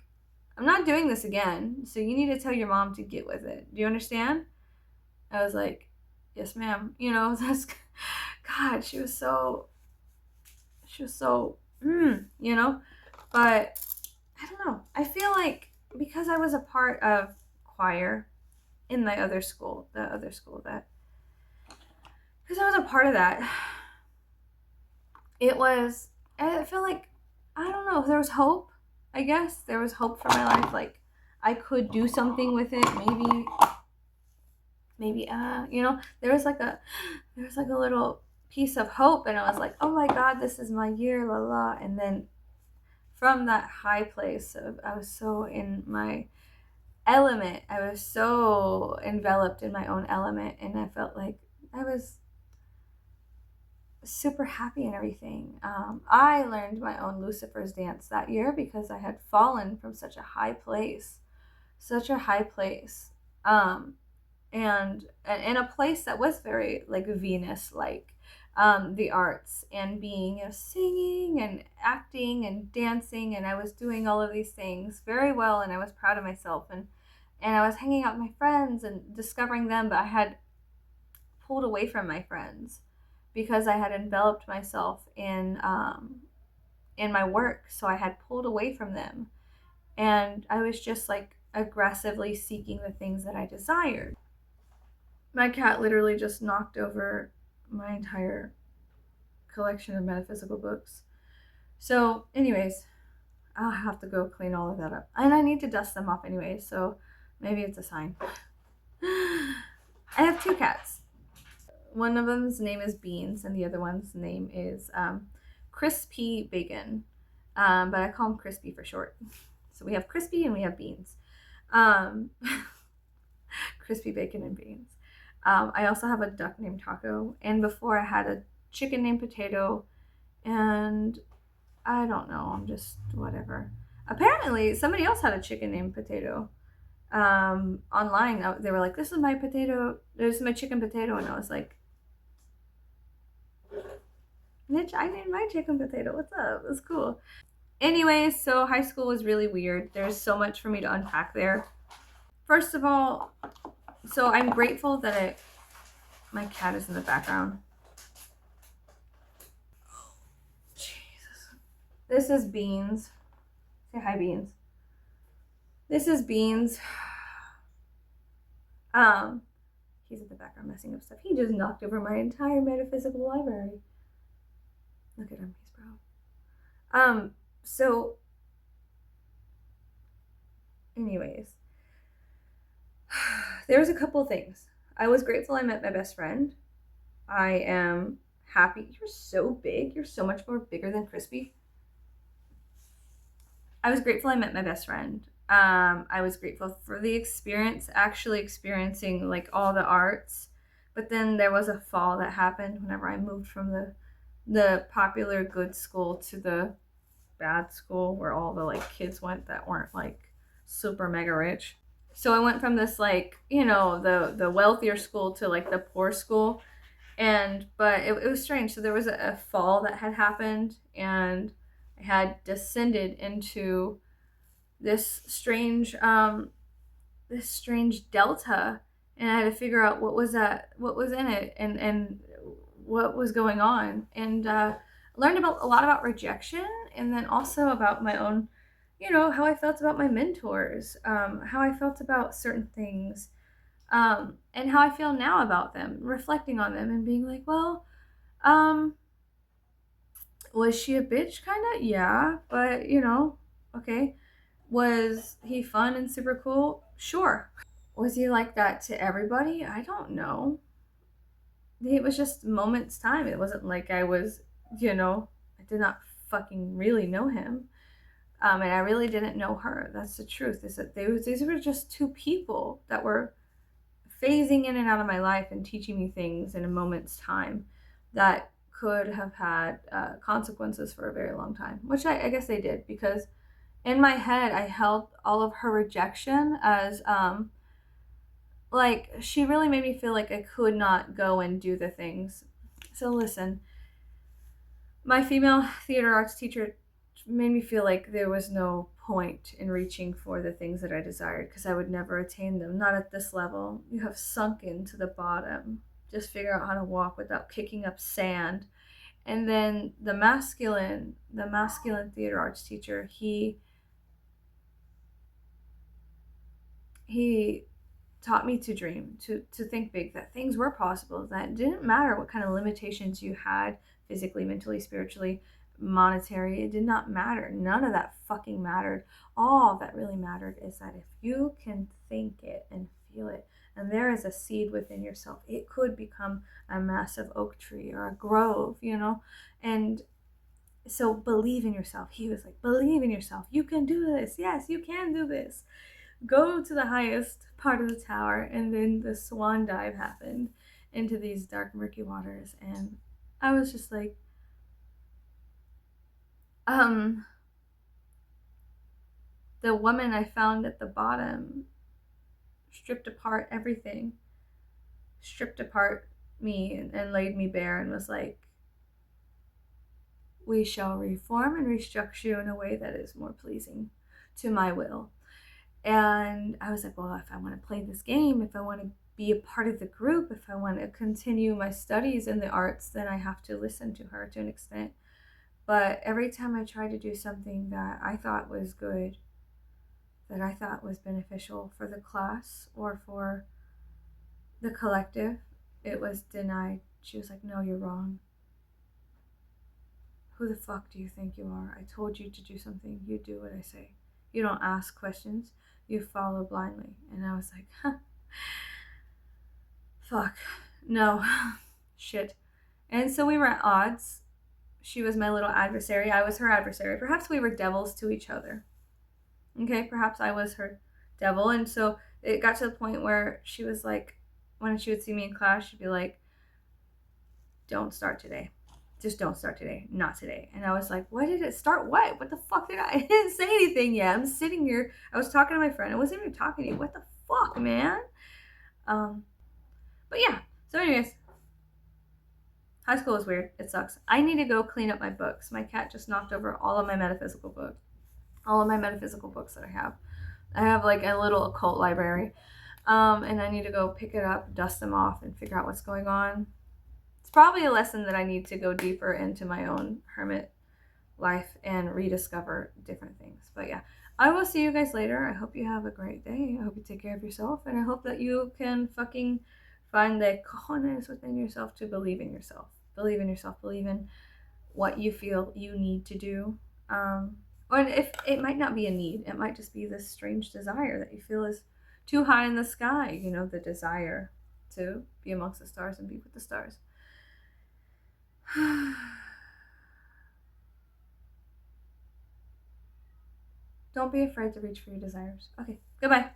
I'm not doing this again, so you need to tell your mom to get with it. Do you understand? I was like, yes, ma'am. You know, that's, God, she was so, you know, but I don't know. I feel like because I was a part of choir in my other school, because I was a part of that, I feel like, I don't know, there was hope, I guess. There was hope for my life. Like, I could do something with it, maybe, you know, there was like a little piece of hope, and I was like, oh my God, this is my year, la la. And then from that high place of, I was so in my element, I was so enveloped in my own element, and I felt like I was super happy and everything. I learned my own Lucifer's dance that year because I had fallen from such a high place, and in a place that was very like Venus like, the arts and being, you know, singing and acting and dancing, and I was doing all of these things very well, and I was proud of myself, and I was hanging out with my friends and discovering them, but I had pulled away from my friends because I had enveloped myself in my work, so I had pulled away from them, and I was just like aggressively seeking the things that I desired. My cat literally just knocked over my entire collection of metaphysical books. So, anyways, I'll have to go clean all of that up. And I need to dust them off anyway, so maybe it's a sign. I have two cats. One of them's name is Beans, and the other one's name is Crispy Bacon. But I call him Crispy for short. So we have Crispy and we have Beans. Crispy Bacon and Beans. I also have a duck named Taco, and before I had a chicken named Potato, and I don't know, I'm just whatever. Apparently, somebody else had a chicken named Potato. Online, they were like, this is my chicken Potato, and I was like, Mitch, I named my chicken Potato, what's up? That's cool. Anyways, so high school was really weird. There's so much for me to unpack there. First of all, so I'm grateful that my cat is in the background. This is Beans. Say hi, Beans. This is Beans. He's in the background messing up stuff. He just knocked over my entire metaphysical library. Look at him, he's proud. So anyways, there was a couple things. I was grateful I met my best friend. I am happy. You're so big. You're so much more bigger than Crispy. I was grateful I met my best friend. I was grateful for the experience, actually experiencing like all the arts. But then there was a fall that happened whenever I moved from the popular good school to the bad school where all the like kids went that weren't like super mega rich. So I went from this like, you know, the wealthier school to like the poor school. But it was strange. So there was a fall that had happened, and I had descended into this strange delta, and I had to figure out what was in it, and what was going on, and learned about a lot about rejection, and then also about my own, you know, how I felt about my mentors, how I felt about certain things, and how I feel now about them, reflecting on them and being like, well, was she a bitch? Kind of, yeah, but you know, okay. Was he fun and super cool? Sure. Was he like that to everybody? I don't know. It was just moments time. It wasn't like I was, you know, I did not fucking really know him. And I really didn't know her. That's the truth. Is that these were just two people that were phasing in and out of my life and teaching me things in a moment's time that could have had consequences for a very long time, which I guess they did, because in my head I held all of her rejection as like she really made me feel like I could not go and do the things. So listen, my female theater arts teacher made me feel like there was no point in reaching for the things that I desired because I would never attain them. Not at this level. You have sunk into the bottom. Just figure out how to walk without kicking up sand. And then the masculine theater arts teacher, he taught me to dream, to think big, that things were possible, that it didn't matter what kind of limitations you had physically, mentally, spiritually, monetary. It did not matter. None of that fucking mattered. All that really mattered is that if you can think it and feel it, and there is a seed within yourself, it could become a massive oak tree or a grove, you know? And so believe in yourself. He was like, believe in yourself. You can do this. Yes, you can do this. Go to the highest part of the tower. And then the swan dive happened into these dark, murky waters. And I was just like, the woman I found at the bottom stripped apart everything, stripped apart me and laid me bare and was like, we shall reform and restructure you in a way that is more pleasing to my will. And I was like, well, if I want to play this game, if I want to be a part of the group, if I want to continue my studies in the arts, then I have to listen to her to an extent. But every time I tried to do something that I thought was good, that I thought was beneficial for the class or for the collective, it was denied. She was like, no, you're wrong. Who the fuck do you think you are? I told you to do something. You do what I say. You don't ask questions. You follow blindly. And I was like, huh. Fuck. No. Shit. And so we were at odds. She was my little adversary. I was her adversary. Perhaps we were devils to each other. Okay, perhaps I was her devil. And so it got to the point where she was like, when she would see me in class, she'd be like, don't start today. Just don't start today. Not today. And I was like, what did it start? What the fuck did I didn't say anything yet. I'm sitting here. I was talking to my friend. I wasn't even talking to you. What the fuck, man? But yeah. So anyways, high school is weird. It sucks. I need to go clean up my books. My cat just knocked over all of my metaphysical books. All of my metaphysical books that I have. I have like a little occult library. And I need to go pick it up, dust them off, and figure out what's going on. It's probably a lesson that I need to go deeper into my own hermit life and rediscover different things. But yeah, I will see you guys later. I hope you have a great day. I hope you take care of yourself, and I hope that you can fucking find the cojones within yourself to believe in yourself. Believe in yourself. Believe in what you feel you need to do. Or if it might not be a need, it might just be this strange desire that you feel is too high in the sky. You know, the desire to be amongst the stars and be with the stars. Don't be afraid to reach for your desires. Okay, goodbye.